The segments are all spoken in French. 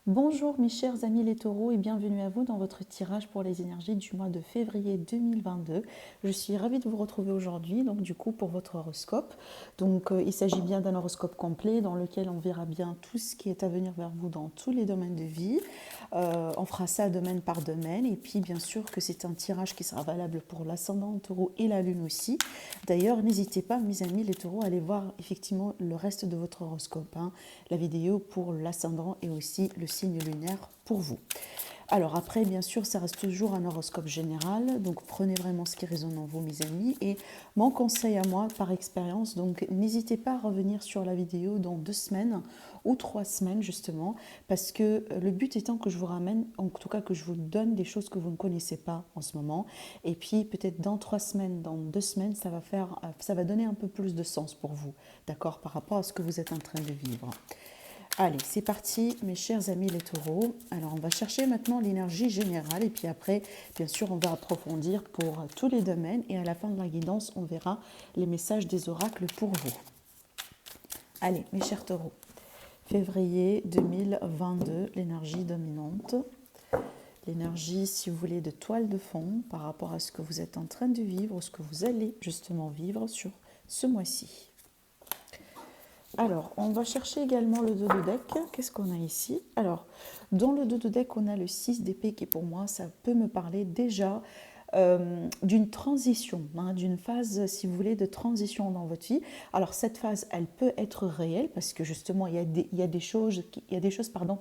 Bonjour mes chers amis les taureaux et bienvenue à vous dans votre tirage pour les énergies du mois de février 2022. Je suis ravie de vous retrouver aujourd'hui donc du coup pour votre horoscope. Il s'agit bien d'un horoscope complet dans lequel on verra bien tout ce qui est à venir vers vous dans tous les domaines de vie. On fera ça domaine par domaine et puis bien sûr que c'est un tirage qui sera valable pour l'ascendant en taureau et la lune aussi. D'ailleurs n'hésitez pas mes amis les taureaux à aller voir effectivement le reste de votre horoscope, la vidéo pour l'ascendant et aussi le signe lunaire pour vous. Alors après, bien sûr, ça reste toujours un horoscope général, donc prenez vraiment ce qui résonne en vous, mes amis. Et mon conseil à moi, par expérience, donc n'hésitez pas à revenir sur la vidéo dans 2 semaines ou 3 semaines, justement, parce que le but étant que je vous ramène, en tout cas que je vous donne des choses que vous ne connaissez pas en ce moment. Et puis peut-être dans 3 semaines, dans 2 semaines, ça va donner un peu plus de sens pour vous, d'accord, par rapport à ce que vous êtes en train de vivre. Allez, c'est parti, mes chers amis les taureaux. Alors, on va chercher maintenant l'énergie générale et puis après, bien sûr, on va approfondir pour tous les domaines et à la fin de la guidance, on verra les messages des oracles pour vous. Allez, mes chers taureaux, février 2022, l'énergie dominante. L'énergie, si vous voulez, de toile de fond par rapport à ce que vous êtes en train de vivre, ce que vous allez justement vivre sur ce mois-ci. Alors, on va chercher également le dos de deck. Qu'est-ce qu'on a ici? Alors, dans le dos de deck, on a le 6 d'épée qui, pour moi, ça peut me parler déjà d'une transition, d'une phase, si vous voulez, de transition dans votre vie. Alors, cette phase, elle peut être réelle parce que justement, il y a des choses,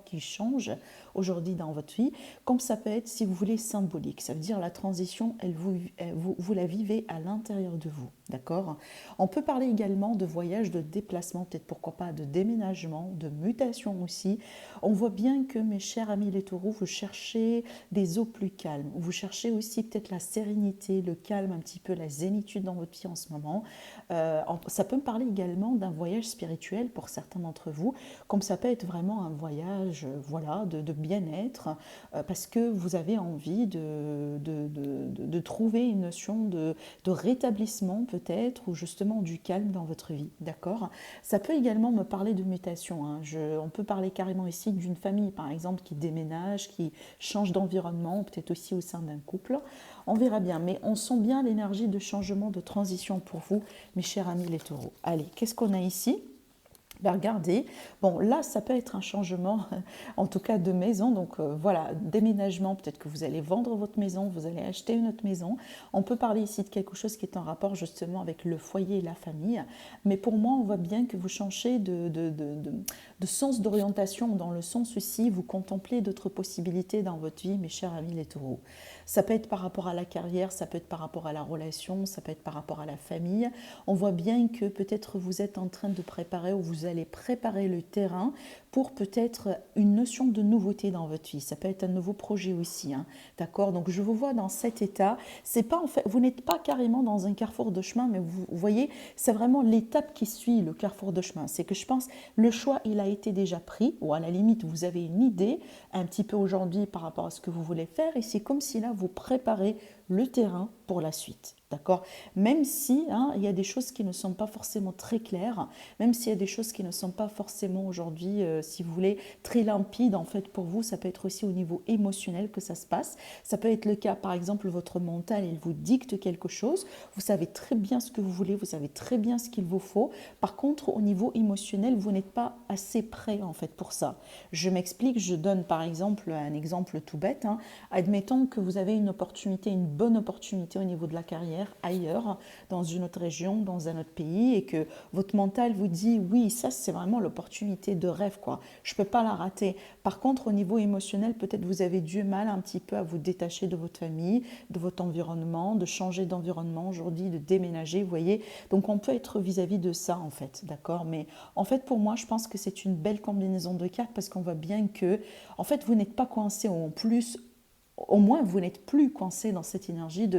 qui changent aujourd'hui dans votre vie, comme ça peut être, si vous voulez, symbolique. Ça veut dire la transition, vous la vivez à l'intérieur de vous. D'accord? On peut parler également de voyage, de déplacement, peut-être pourquoi pas de déménagement, de mutation aussi. On voit bien que mes chers amis les taureaux, vous cherchez des eaux plus calmes. Vous cherchez aussi peut-être la sérénité, le calme, un petit peu la zénitude dans votre vie en ce moment. Ça peut me parler également d'un voyage spirituel pour certains d'entre vous, comme ça peut être vraiment un voyage voilà, de bien-être, parce que vous avez envie de trouver une notion de rétablissement peut-être, ou justement du calme dans votre vie, d'accord? Ça peut également me parler de mutation, on peut parler carrément ici d'une famille, par exemple, qui déménage, qui change d'environnement, peut-être aussi au sein d'un couple. On verra bien, mais on sent bien l'énergie de changement, de transition pour vous, mes chers amis les taureaux. Allez, qu'est-ce qu'on a ici? Ben regardez, bon là ça peut être un changement en tout cas de maison, donc voilà, déménagement, peut-être que vous allez vendre votre maison, vous allez acheter une autre maison. On peut parler ici de quelque chose qui est en rapport justement avec le foyer et la famille, mais pour moi on voit bien que vous changez de sens d'orientation, dans le sens aussi vous contemplez d'autres possibilités dans votre vie, mes chers amis les taureaux. Ça peut être par rapport à la carrière, ça peut être par rapport à la relation, ça peut être par rapport à la famille. On voit bien que peut-être vous êtes en train de préparer ou vous allez préparer le terrain pour peut-être une notion de nouveauté dans votre vie. Ça peut être un nouveau projet aussi, d'accord? Donc je vous vois dans cet état. C'est pas en fait, vous n'êtes pas carrément dans un carrefour de chemin, mais vous voyez, c'est vraiment l'étape qui suit le carrefour de chemin. C'est que je pense le choix il a été déjà pris, ou à la limite vous avez une idée un petit peu aujourd'hui par rapport à ce que vous voulez faire, et c'est comme si là vous préparez le terrain pour la suite. D'accord? Même si il y a des choses qui ne sont pas forcément très claires, même s'il y a des choses qui ne sont pas forcément aujourd'hui, si vous voulez, très limpides en fait pour vous, ça peut être aussi au niveau émotionnel que ça se passe. Ça peut être le cas, par exemple, votre mental, il vous dicte quelque chose, vous savez très bien ce que vous voulez, vous savez très bien ce qu'il vous faut. Par contre, au niveau émotionnel, vous n'êtes pas assez prêt en fait pour ça. Je m'explique, je donne par exemple un exemple tout bête. Admettons que vous avez une opportunité, une bonne opportunité au niveau de la carrière ailleurs, dans une autre région, dans un autre pays, et que votre mental vous dit oui, ça c'est vraiment l'opportunité de rêve, quoi. Je ne peux pas la rater. Par contre, au niveau émotionnel, peut-être vous avez du mal un petit peu à vous détacher de votre famille, de votre environnement, de changer d'environnement aujourd'hui, de déménager, vous voyez. Donc on peut être vis-à-vis de ça en fait, d'accord. Mais en fait pour moi, je pense que c'est une belle combinaison de cartes parce qu'on voit bien que en fait vous n'êtes pas coincé en plus. Au moins, vous n'êtes plus coincé dans cette énergie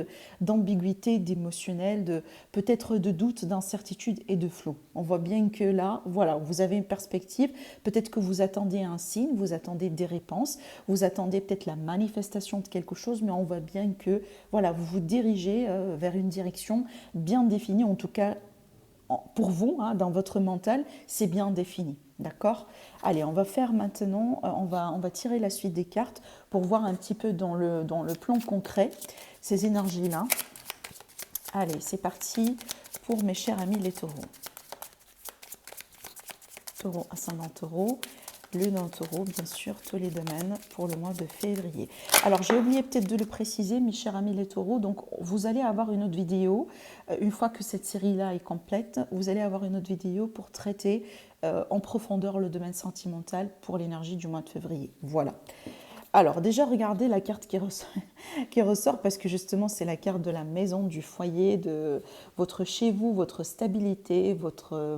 d'ambiguïté, d'émotionnel, peut-être de doute, d'incertitude et de flou. On voit bien que là, voilà, vous avez une perspective. Peut-être que vous attendez un signe, vous attendez des réponses, vous attendez peut-être la manifestation de quelque chose, mais on voit bien que voilà, vous vous dirigez vers une direction bien définie, en tout cas pour vous, hein, dans votre mental, c'est bien défini. D'accord? Allez, on va faire maintenant, on va tirer la suite des cartes pour voir un petit peu dans le plan concret ces énergies-là. Allez, c'est parti pour mes chers amis les taureaux. Taureau, ascendant taureau, lune en taureau, bien sûr, tous les domaines pour le mois de février. Alors, j'ai oublié peut-être de le préciser, mes chers amis les taureaux, donc vous allez avoir une autre vidéo, une fois que cette série-là est complète, vous allez avoir une autre vidéo pour traiter en profondeur le domaine sentimental pour l'énergie du mois de février. Voilà. Alors déjà, regardez la carte qui ressort parce que justement, c'est la carte de la maison, du foyer, de votre chez vous, votre stabilité,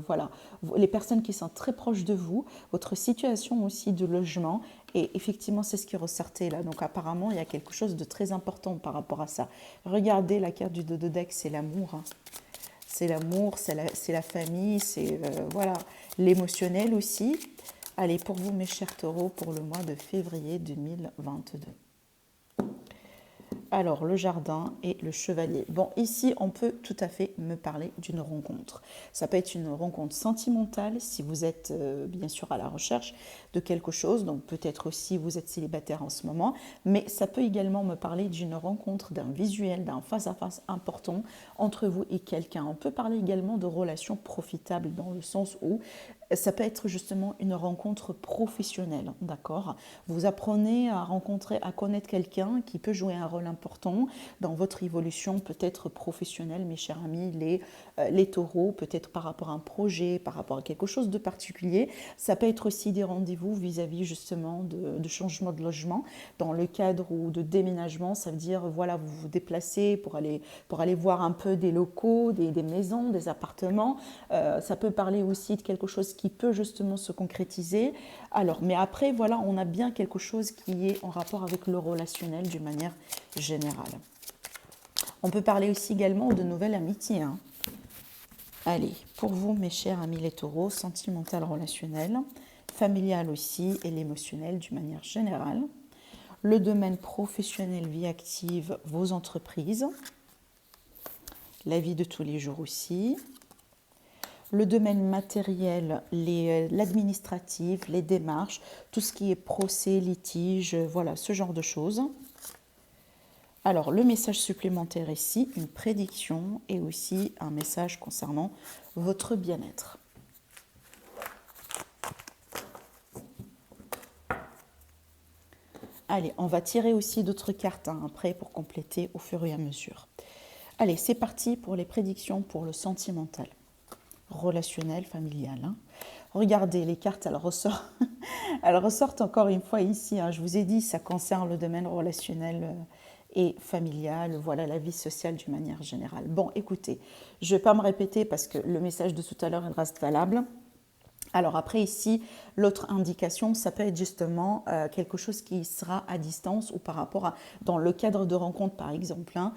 voilà, les personnes qui sont très proches de vous, votre situation aussi de logement. Et effectivement, c'est ce qui ressortait là. Donc apparemment, il y a quelque chose de très important par rapport à ça. Regardez la carte du dos de deck, c'est l'amour. Hein. C'est l'amour, c'est la famille, c'est voilà, l'émotionnel aussi. Allez, pour vous, mes chers taureaux, pour le mois de février 2022. Alors, le jardin et le chevalier. Bon, ici, on peut tout à fait me parler d'une rencontre. Ça peut être une rencontre sentimentale si vous êtes bien sûr à la recherche de quelque chose. Donc, peut-être aussi vous êtes célibataire en ce moment. Mais ça peut également me parler d'une rencontre, d'un visuel, d'un face-à-face important entre vous et quelqu'un. On peut parler également de relations profitables dans le sens où ça peut être justement une rencontre professionnelle, d'accord? Vous apprenez à rencontrer, à connaître quelqu'un qui peut jouer un rôle important dans votre évolution peut-être professionnelle, mes chers amis, les taureaux, peut-être par rapport à un projet, par rapport à quelque chose de particulier. Ça peut être aussi des rendez-vous vis-à-vis justement de changement de logement, dans le cadre ou de déménagement, ça veut dire, voilà, vous vous déplacez pour aller voir un peu des locaux, des maisons, des appartements. Ça peut parler aussi de quelque chose qui peut justement se concrétiser. Alors, mais après, voilà, on a bien quelque chose qui est en rapport avec le relationnel d'une manière générale. On peut parler aussi également de nouvelles amitiés. Hein. Allez, pour vous, mes chers amis les taureaux, sentimental, relationnel, familial aussi et l'émotionnel d'une manière générale. Le domaine professionnel, vie active, vos entreprises. La vie de tous les jours aussi. Le domaine matériel, l'administratif, les démarches, tout ce qui est procès, litige, voilà, ce genre de choses. Alors, le message supplémentaire ici, une prédiction et aussi un message concernant votre bien-être. Allez, on va tirer aussi d'autres cartes après pour compléter au fur et à mesure. Allez, c'est parti pour les prédictions pour le sentimental. Relationnel, familial. Hein. Regardez, les cartes, elles ressortent encore une fois ici. Hein. Je vous ai dit, ça concerne le domaine relationnel et familial, voilà, la vie sociale d'une manière générale. Bon, écoutez, je ne vais pas me répéter parce que le message de tout à l'heure, il reste valable. Alors après ici, l'autre indication, ça peut être justement quelque chose qui sera à distance ou par rapport à, dans le cadre de rencontre par exemple. Hein.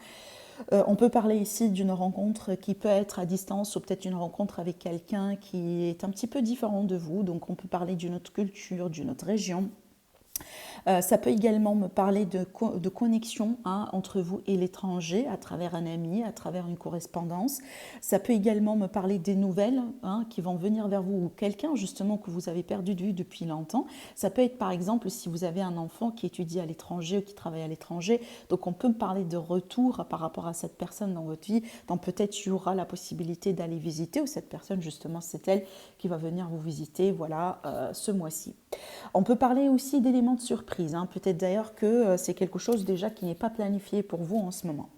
On peut parler ici d'une rencontre qui peut être à distance ou peut-être une rencontre avec quelqu'un qui est un petit peu différent de vous. Donc on peut parler d'une autre culture, d'une autre région. Ça peut également me parler de connexion hein, entre vous et l'étranger à travers un ami, à travers une correspondance. Ça peut également me parler des nouvelles hein, qui vont venir vers vous ou quelqu'un justement que vous avez perdu de vue depuis longtemps. Ça peut être par exemple si vous avez un enfant qui étudie à l'étranger ou qui travaille à l'étranger. Donc on peut me parler de retour par rapport à cette personne dans votre vie. Donc peut-être il y aura la possibilité d'aller visiter ou cette personne justement c'est elle qui va venir vous visiter voilà, ce mois-ci. On peut parler aussi d'éléments de surprise. Hein. Peut-être d'ailleurs que c'est quelque chose déjà qui n'est pas planifié pour vous en ce moment.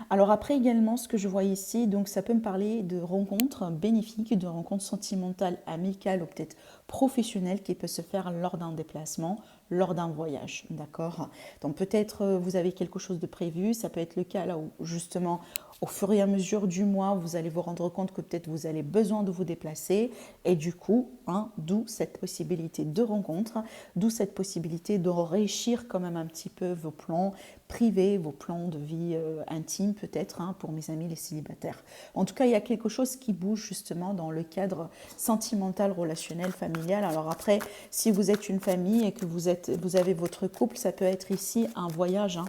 Alors après également, ce que je vois ici, donc ça peut me parler de rencontres bénéfiques, de rencontres sentimentales, amicales ou peut-être professionnelles qui peuvent se faire lors d'un déplacement, lors d'un voyage, d'accord? Donc peut-être vous avez quelque chose de prévu, ça peut être le cas là où justement au fur et à mesure du mois, vous allez vous rendre compte que peut-être vous avez besoin de vous déplacer et du coup, hein, d'où cette possibilité de rencontre, d'où cette possibilité de réussir quand même un petit peu vos plans privés, vos plans de vie intime peut-être hein, pour mes amis les célibataires. En tout cas, il y a quelque chose qui bouge justement dans le cadre sentimental, relationnel, familial. Alors après, si vous êtes une famille et que vous avez votre couple, ça peut être ici un voyage. Hein.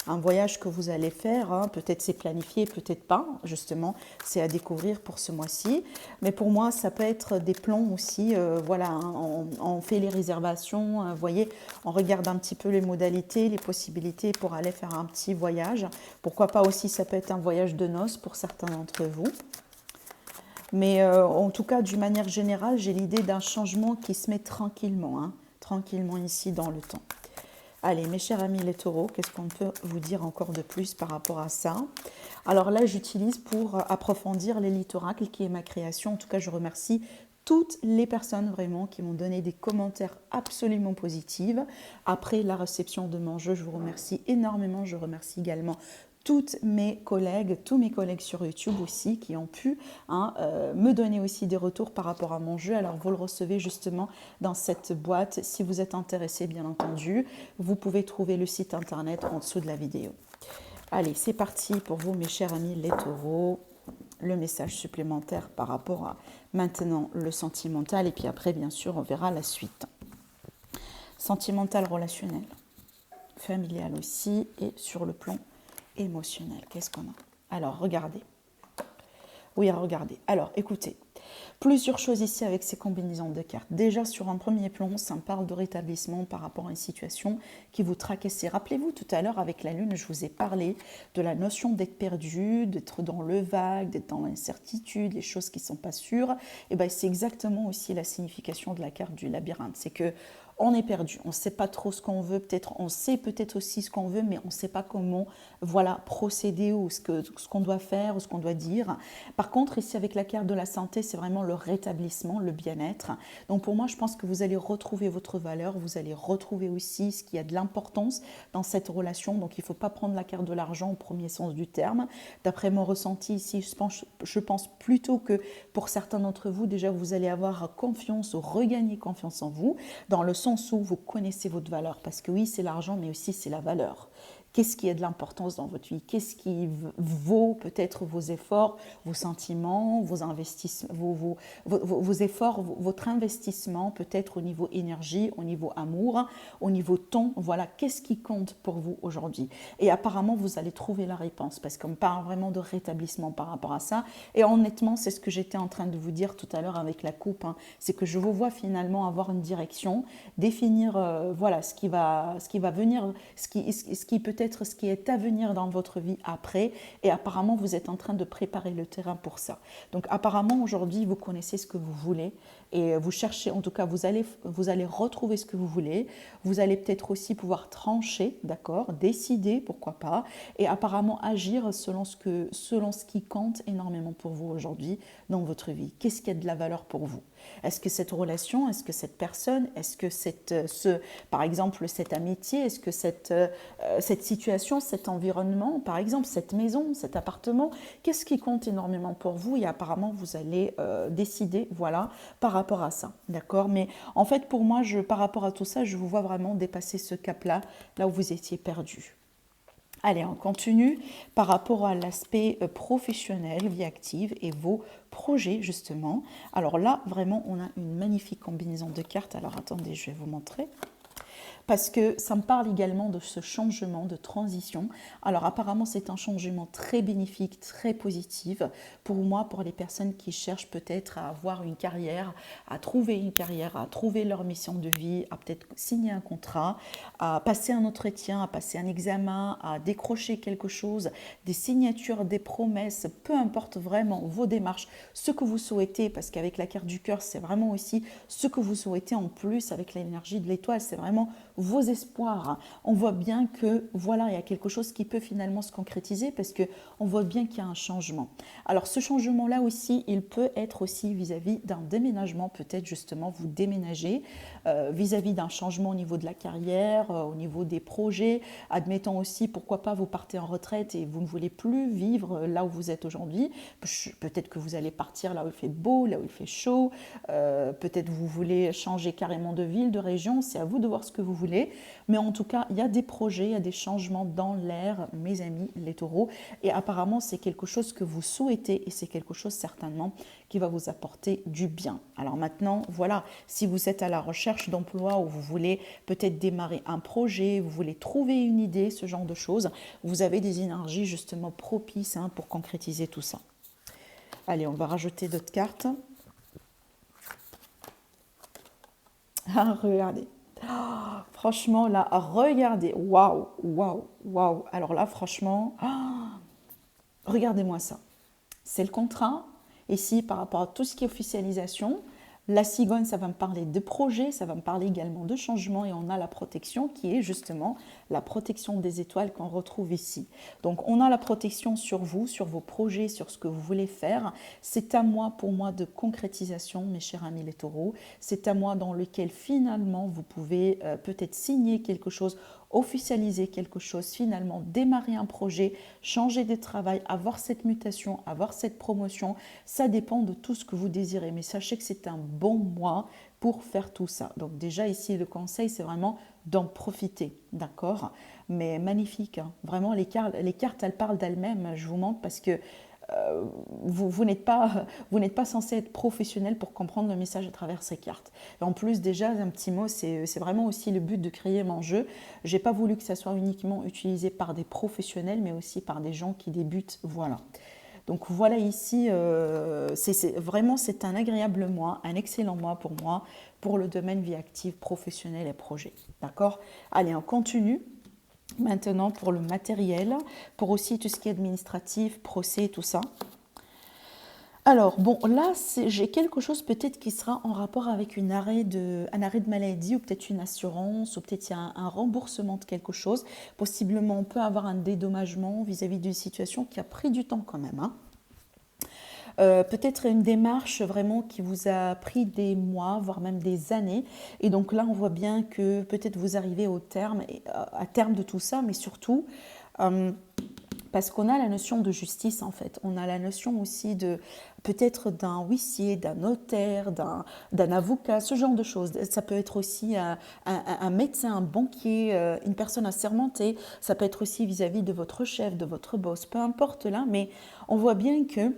un voyage que vous allez faire, hein. Peut-être c'est planifié, peut-être pas, justement, c'est à découvrir pour ce mois-ci. Mais pour moi, ça peut être des plans aussi, voilà, hein, on fait les réservations, vous voyez, on regarde un petit peu les modalités, les possibilités pour aller faire un petit voyage. Pourquoi pas aussi, ça peut être un voyage de noces pour certains d'entre vous. Mais en tout cas, d'une manière générale, j'ai l'idée d'un changement qui se met tranquillement, hein, tranquillement ici dans le temps. Allez, mes chers amis les taureaux, qu'est-ce qu'on peut vous dire encore de plus par rapport à ça? Alors là, j'utilise pour approfondir l'élite oracle qui est ma création. En tout cas, je remercie toutes les personnes vraiment qui m'ont donné des commentaires absolument positifs. Après la réception de mon jeu, je vous remercie énormément. Je remercie également toutes mes collègues, tous mes collègues sur YouTube aussi qui ont pu me donner aussi des retours par rapport à mon jeu. Alors vous le recevez justement dans cette boîte. Si vous êtes intéressé, bien entendu, vous pouvez trouver le site internet en dessous de la vidéo. Allez, c'est parti pour vous mes chers amis les taureaux. Le message supplémentaire par rapport à maintenant le sentimental et puis après bien sûr on verra la suite. Sentimental, relationnel, familial aussi et sur le plan émotionnel. Qu'est-ce qu'on a? Alors, regardez. Oui, regardez. Alors, écoutez. Plusieurs choses ici avec ces combinaisons de cartes. Déjà, sur un premier plan, ça me parle de rétablissement par rapport à une situation qui vous tracassait. Rappelez-vous, tout à l'heure, avec la Lune, je vous ai parlé de la notion d'être perdu, d'être dans le vague, d'être dans l'incertitude, les choses qui ne sont pas sûres. Et bien, c'est exactement aussi la signification de la carte du labyrinthe. C'est que on est perdu, on ne sait pas trop ce qu'on veut, peut-être on sait peut-être aussi ce qu'on veut, mais on ne sait pas comment voilà, procéder ou ce qu'on doit faire ou ce qu'on doit dire. Par contre, ici avec la carte de la santé, c'est vraiment le rétablissement, le bien-être. Donc pour moi, je pense que vous allez retrouver votre valeur, vous allez retrouver aussi ce qui a de l'importance dans cette relation. Donc il ne faut pas prendre la carte de l'argent au premier sens du terme. D'après mon ressenti ici, je pense plutôt que pour certains d'entre vous, déjà vous allez avoir confiance ou regagner confiance en vous, dans le sens où vous connaissez votre valeur. Parce que oui, c'est l'argent, mais aussi c'est la valeur. Qu'est-ce qui a de l'importance dans votre vie? Qu'est-ce qui vaut peut-être vos efforts, vos sentiments, vos investissements, vos efforts, votre investissement peut-être au niveau énergie, au niveau amour, au niveau temps. Voilà, qu'est-ce qui compte pour vous aujourd'hui? Et apparemment, vous allez trouver la réponse parce qu'on parle vraiment de rétablissement par rapport à ça. Et honnêtement, c'est ce que j'étais en train de vous dire tout à l'heure avec la coupe. Hein. C'est que je vous vois finalement avoir une direction, définir voilà, ce qui va venir, ce qui peut être ce qui est à venir dans votre vie après, et apparemment vous êtes en train de préparer le terrain pour ça. Donc apparemment aujourd'hui vous connaissez ce que vous voulez et vous cherchez, en tout cas vous allez retrouver ce que vous voulez, vous allez peut-être aussi pouvoir trancher, d'accord, décider, pourquoi pas, et apparemment agir selon ce qui compte énormément pour vous aujourd'hui dans votre vie. Qu'est-ce qui a de la valeur pour vous? Est-ce que cette relation, est-ce que cette personne, est-ce que par exemple cette amitié, est-ce que cette situation, cet environnement, par exemple cette maison, cet appartement, qu'est-ce qui compte énormément pour vous? Et apparemment vous allez décider, voilà, par rapport à ça, d'accord? Mais en fait pour moi, par rapport à tout ça, je vous vois vraiment dépasser ce cap-là, là où vous étiez perdu. Allez, on continue par rapport à l'aspect professionnel, vie active et vos projets justement. Alors là, vraiment, on a une magnifique combinaison de cartes. Alors attendez, je vais vous montrer. Parce que ça me parle également de ce changement, de transition. Alors apparemment, c'est un changement très bénéfique, très positif pour moi, pour les personnes qui cherchent peut-être à avoir une carrière, à trouver leur mission de vie, à peut-être signer un contrat, à passer un entretien, à passer un examen, à décrocher quelque chose, des signatures, des promesses, peu importe vraiment vos démarches, ce que vous souhaitez, parce qu'avec la carte du cœur, c'est vraiment aussi ce que vous souhaitez en plus avec l'énergie de l'étoile, c'est vraiment vos espoirs. On voit bien que voilà, il y a quelque chose qui peut finalement se concrétiser parce que on voit bien qu'il y a un changement. Alors ce changement-là aussi, il peut être aussi vis-à-vis d'un déménagement, peut-être justement vous déménagez vis-à-vis d'un changement au niveau de la carrière, au niveau des projets. Admettons aussi, pourquoi pas vous partez en retraite et vous ne voulez plus vivre là où vous êtes aujourd'hui. Peut-être que vous allez partir là où il fait beau, là où il fait chaud. Peut-être vous voulez changer carrément de ville, de région. C'est à vous de voir ce que vous voulez. voulez. Mais en tout cas, il y a des projets, il y a des changements dans l'air, mes amis, les taureaux. Et apparemment, c'est quelque chose que vous souhaitez et c'est quelque chose certainement qui va vous apporter du bien. Alors maintenant, voilà, si vous êtes à la recherche d'emploi ou vous voulez peut-être démarrer un projet, vous voulez trouver une idée, ce genre de choses, vous avez des énergies justement propices pour concrétiser tout ça. Allez, on va rajouter d'autres cartes. Ah, regardez. Oh, franchement, là, regardez. Waouh, waouh, waouh. Alors là, franchement, regardez-moi ça. C'est le contrat. Ici, par rapport à tout ce qui est officialisation, la cigogne, ça va me parler de projet, ça va me parler également de changement et on a la protection qui est justement la protection des étoiles qu'on retrouve ici. Donc on a la protection sur vous, sur vos projets, sur ce que vous voulez faire. C'est à moi, pour moi, de concrétisation, mes chers amis les taureaux. C'est à moi dans lequel finalement vous pouvez peut-être signer quelque chose, officialiser quelque chose, finalement démarrer un projet, changer de travail, avoir cette mutation, avoir cette promotion. Ça dépend de tout ce que vous désirez. Mais sachez que c'est un bon mois pour faire tout ça. Donc déjà ici, le conseil, c'est vraiment d'en profiter, d'accord? Mais magnifique, hein. Vraiment, les cartes, elles parlent d'elles-mêmes. Je vous montre parce que vous n'êtes pas censé être professionnel pour comprendre le message à travers ces cartes. Et en plus, déjà, un petit mot, c'est vraiment aussi le but de créer mon jeu. J'ai pas voulu que ça soit uniquement utilisé par des professionnels, mais aussi par des gens qui débutent. Voilà. Donc voilà ici, vraiment c'est un agréable mois, un excellent mois pour moi, pour le domaine vie active, professionnel et projet. D'accord? Allez, on continue. Maintenant pour le matériel, pour aussi tout ce qui est administratif, procès, tout ça. Alors bon, là j'ai quelque chose peut-être qui sera en rapport avec un arrêt de maladie ou peut-être une assurance ou peut-être il y a un remboursement de quelque chose. Possiblement on peut avoir un dédommagement vis-à-vis d'une situation qui a pris du temps quand même, hein. Peut-être une démarche vraiment qui vous a pris des mois, voire même des années. Et donc là, on voit bien que peut-être vous arrivez à terme de tout ça, mais surtout parce qu'on a la notion de justice en fait. On a la notion aussi de peut-être d'un huissier, d'un notaire, d'un avocat, ce genre de choses. Ça peut être aussi un médecin, un banquier, une personne assermentée. Ça peut être aussi vis-à-vis de votre chef, de votre boss, peu importe là. Mais on voit bien que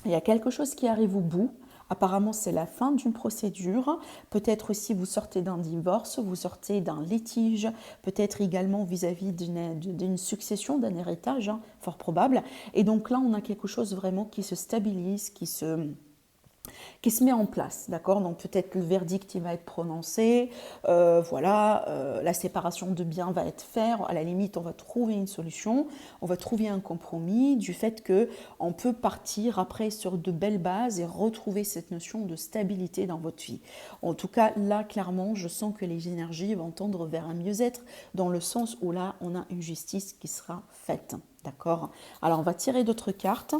il y a quelque chose qui arrive au bout. Apparemment, c'est la fin d'une procédure. Peut-être aussi vous sortez d'un divorce, vous sortez d'un litige, peut-être également vis-à-vis d'une succession, d'un héritage, hein, fort probable. Et donc là, on a quelque chose vraiment qui se stabilise, qui se met en place, d'accord? Donc peut-être le verdict il va être prononcé, la séparation de biens va être faite, à la limite on va trouver une solution, on va trouver un compromis du fait que on peut partir après sur de belles bases et retrouver cette notion de stabilité dans votre vie. En tout cas là clairement je sens que les énergies vont tendre vers un mieux-être dans le sens où là on a une justice qui sera faite. D'accord. Alors, on va tirer d'autres cartes,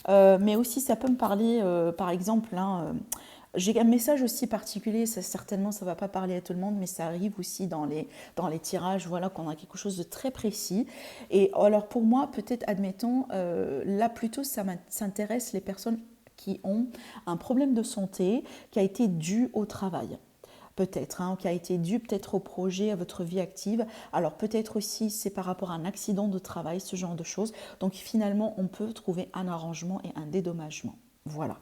mais aussi ça peut me parler, par exemple, hein, j'ai un message aussi particulier, ça, certainement ça ne va pas parler à tout le monde, mais ça arrive aussi dans les tirages, voilà, qu'on a quelque chose de très précis. Et alors pour moi, peut-être, admettons, là plutôt ça s'intéresse les personnes qui ont un problème de santé qui a été dû au travail. Peut-être, hein, qui a été dû peut-être au projet, à votre vie active. Alors peut-être aussi c'est par rapport à un accident de travail, ce genre de choses. Donc finalement, on peut trouver un arrangement et un dédommagement. Voilà.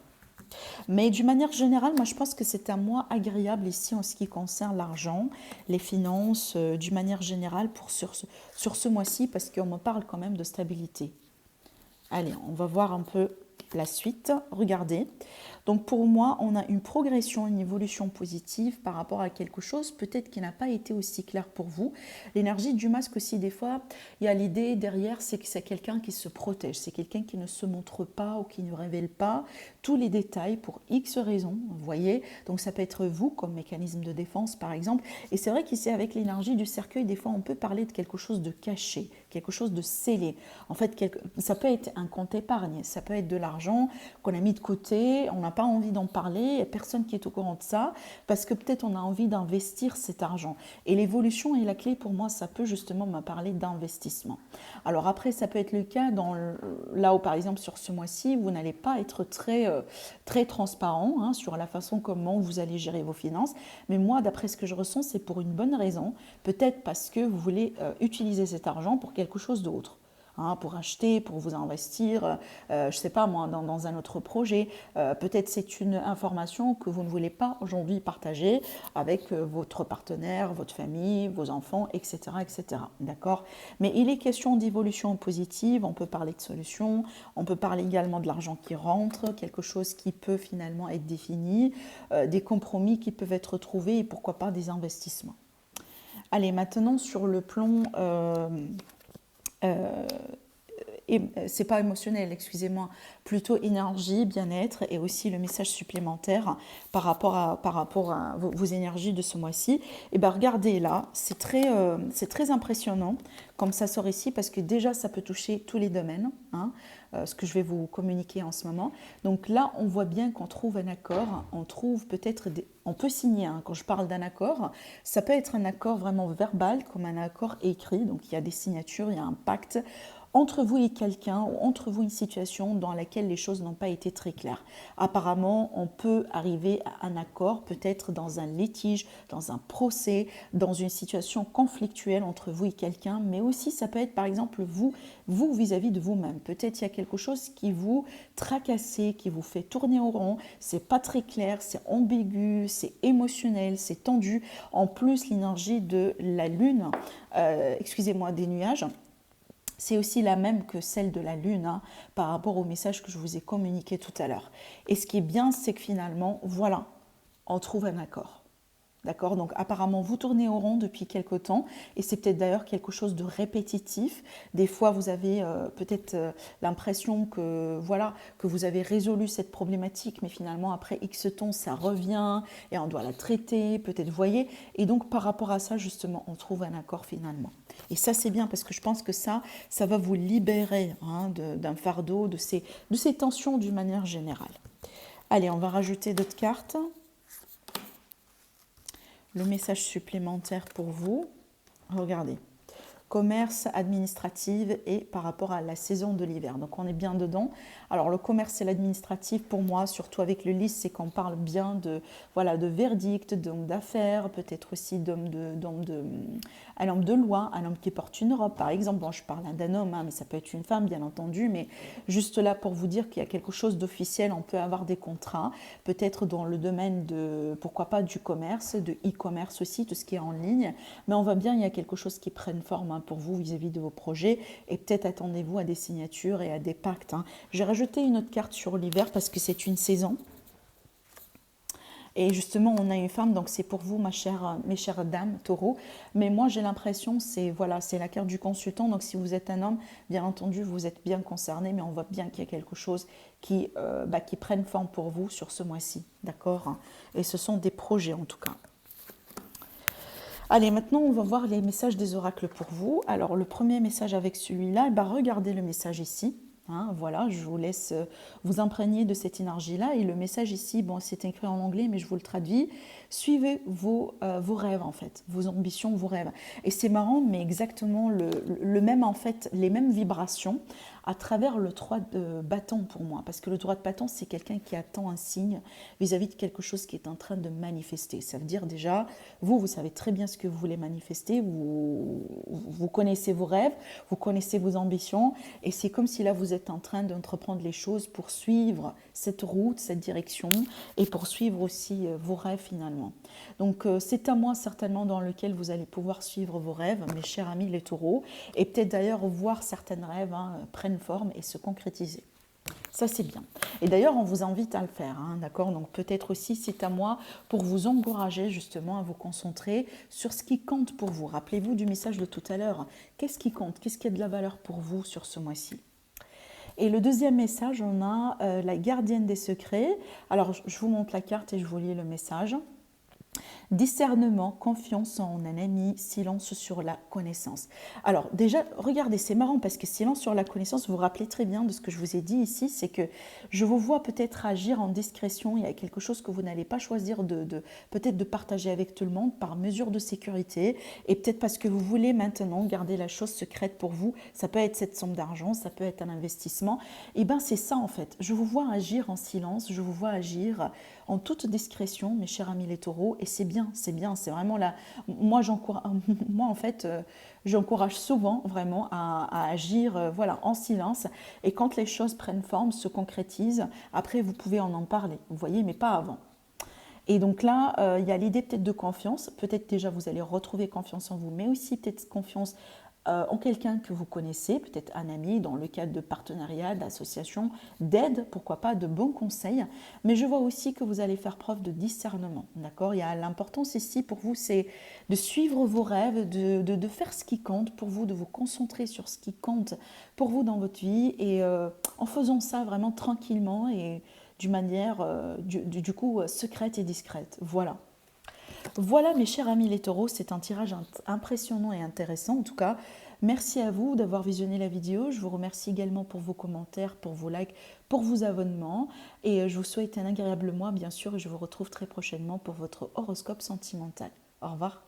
Mais d'une manière générale, moi je pense que c'est un mois agréable ici en ce qui concerne l'argent, les finances, d'une manière générale sur ce mois-ci, parce qu'on me parle quand même de stabilité. Allez, on va voir un peu la suite. Regardez. Donc pour moi, on a une progression, une évolution positive par rapport à quelque chose peut-être qui n'a pas été aussi clair pour vous. L'énergie du masque aussi, des fois, il y a l'idée derrière, c'est que c'est quelqu'un qui se protège, c'est quelqu'un qui ne se montre pas ou qui ne révèle pas tous les détails pour X raisons, vous voyez. Donc ça peut être vous comme mécanisme de défense par exemple. Et c'est vrai qu'ici avec l'énergie du cercueil, des fois on peut parler de quelque chose de caché, quelque chose de scellé. En fait, ça peut être un compte épargne, ça peut être de l'argent qu'on a mis de côté, on n'a pas envie d'en parler, il n'y a personne qui est au courant de ça, parce que peut-être on a envie d'investir cet argent. Et l'évolution et la clé pour moi, ça peut justement me parler d'investissement. Alors après, ça peut être le cas là où par exemple sur ce mois-ci, vous n'allez pas être très transparent hein, sur la façon comment vous allez gérer vos finances. Mais moi, d'après ce que je ressens, c'est pour une bonne raison. Peut-être parce que vous voulez utiliser cet argent pour quelque chose d'autre. Hein, pour acheter, pour vous investir, je ne sais pas moi, dans un autre projet. Peut-être c'est une information que vous ne voulez pas aujourd'hui partager avec votre partenaire, votre famille, vos enfants, etc. etc. D'accord ? Mais il est question d'évolution positive, on peut parler de solutions, on peut parler également de l'argent qui rentre, quelque chose qui peut finalement être défini, des compromis qui peuvent être trouvés et pourquoi pas des investissements. Allez, maintenant sur le plan... c'est pas émotionnel, excusez-moi, plutôt énergie, bien-être et aussi le message supplémentaire par rapport à vos énergies de ce mois-ci. Et bien regardez là, c'est très impressionnant comme ça sort ici parce que déjà ça peut toucher tous les domaines, hein, ce que je vais vous communiquer en ce moment. Donc là, on voit bien qu'on trouve un accord, on trouve peut-être on peut signer, hein. Quand je parle d'un accord, ça peut être un accord vraiment verbal comme un accord écrit, donc il y a des signatures, il y a un pacte entre vous et quelqu'un ou entre vous une situation dans laquelle les choses n'ont pas été très claires. Apparemment, on peut arriver à un accord, peut-être dans un litige, dans un procès, dans une situation conflictuelle entre vous et quelqu'un, mais aussi ça peut être par exemple vous vis-à-vis de vous-même. Peut-être il y a quelque chose qui vous tracasse, qui vous fait tourner au rond, c'est pas très clair, c'est ambigu, c'est émotionnel, c'est tendu. En plus, l'énergie de la lune, excusez-moi, des nuages, c'est aussi la même que celle de la Lune hein, par rapport au message que je vous ai communiqué tout à l'heure. Et ce qui est bien, c'est que finalement, voilà, on trouve un accord. D'accord ? Donc apparemment, vous tournez au rond depuis quelque temps et c'est peut-être d'ailleurs quelque chose de répétitif. Des fois, vous avez peut-être l'impression que, voilà, que vous avez résolu cette problématique, mais finalement, après X temps, ça revient et on doit la traiter, peut-être, vous voyez. Et donc, par rapport à ça, justement, on trouve un accord finalement. Et ça, c'est bien parce que je pense que ça va vous libérer hein, d'un fardeau, de ces tensions d'une manière générale. Allez, on va rajouter d'autres cartes. Le message supplémentaire pour vous, regardez, commerce, administrative et par rapport à la saison de l'hiver. Donc on est bien dedans. Alors le commerce et l'administratif pour moi, surtout avec le lys, c'est qu'on parle bien de verdict, d'homme d'affaires, peut-être aussi un homme de loi, un homme qui porte une robe par exemple. Bon, je parle d'un homme, hein, mais ça peut être une femme bien entendu, mais juste là pour vous dire qu'il y a quelque chose d'officiel, on peut avoir des contrats, peut-être dans le domaine de, pourquoi pas du commerce, de e-commerce aussi, tout ce qui est en ligne, mais on voit bien il y a quelque chose qui prenne forme hein, pour vous vis-à-vis de vos projets et peut-être attendez-vous à des signatures et à des pactes. Hein. J'ai rajouté une autre carte sur l'hiver parce que c'est une saison. Et justement, on a une femme, donc c'est pour vous, mes chères dames, taureaux. Mais moi, j'ai l'impression, c'est la carte du consultant. Donc, si vous êtes un homme, bien entendu, vous êtes bien concerné, mais on voit bien qu'il y a quelque chose qui prenne forme pour vous sur ce mois-ci. D'accord ? Et ce sont des projets, en tout cas. Allez, maintenant, on va voir les messages des oracles pour vous. Alors, le premier message avec celui-là, regardez le message ici. Hein, voilà, je vous laisse vous imprégner de cette énergie-là. Et le message ici, bon, c'est écrit en anglais, mais je vous le traduis. Suivez vos rêves, en fait, vos ambitions, vos rêves. Et c'est marrant, mais exactement le même, en fait, les mêmes vibrations à travers le 3 de bâton pour moi. Parce que le 3 de bâton, c'est quelqu'un qui attend un signe vis-à-vis de quelque chose qui est en train de manifester. Ça veut dire déjà, vous savez très bien ce que vous voulez manifester, vous connaissez vos rêves, vous connaissez vos ambitions, et c'est comme si là, vous êtes en train d'entreprendre les choses pour suivre cette route, cette direction, et pour suivre aussi vos rêves finalement. Donc, c'est un mois certainement dans lequel vous allez pouvoir suivre vos rêves, mes chers amis les taureaux, et peut-être d'ailleurs voir certains rêves prennent forme et se concrétiser. Ça, c'est bien. Et d'ailleurs, on vous invite à le faire, hein, d'accord ? Donc, peut-être aussi, c'est à moi pour vous encourager justement à vous concentrer sur ce qui compte pour vous. Rappelez-vous du message de tout à l'heure. Qu'est-ce qui compte ? Qu'est-ce qui a de la valeur pour vous sur ce mois-ci ? Et le deuxième message, on a la gardienne des secrets. Alors, je vous montre la carte et je vous lis le message. Discernement, confiance en un ami, silence sur la connaissance. Alors déjà, regardez, c'est marrant parce que silence sur la connaissance, vous vous rappelez très bien de ce que je vous ai dit ici, c'est que je vous vois peut-être agir en discrétion, il y a quelque chose que vous n'allez pas choisir peut-être de partager avec tout le monde par mesure de sécurité et peut-être parce que vous voulez maintenant garder la chose secrète pour vous. Ça peut être cette somme d'argent, ça peut être un investissement. Et bien c'est ça en fait, je vous vois agir en silence, je vous vois agir en toute discrétion, mes chers amis les taureaux, et c'est bien, c'est vraiment là. Moi, moi en fait, j'encourage souvent vraiment à agir voilà, en silence, et quand les choses prennent forme, se concrétisent, après vous pouvez en parler, vous voyez, mais pas avant. Et donc là, il y a l'idée peut-être de confiance. Peut-être déjà vous allez retrouver confiance en vous, mais aussi peut-être confiance en quelqu'un que vous connaissez, peut-être un ami dans le cadre de partenariat, d'association, d'aide, pourquoi pas, de bons conseils. Mais je vois aussi que vous allez faire preuve de discernement. D'accord. Il y a l'importance ici pour vous, c'est de suivre vos rêves, de faire ce qui compte pour vous, de vous concentrer sur ce qui compte pour vous dans votre vie. Et en faisant ça vraiment tranquillement et d'une manière du coup secrète et discrète. Voilà. Voilà mes chers amis les taureaux, c'est un tirage impressionnant et intéressant en tout cas. Merci à vous d'avoir visionné la vidéo. Je vous remercie également pour vos commentaires, pour vos likes, pour vos abonnements. Et je vous souhaite un agréable mois bien sûr et je vous retrouve très prochainement pour votre horoscope sentimental. Au revoir.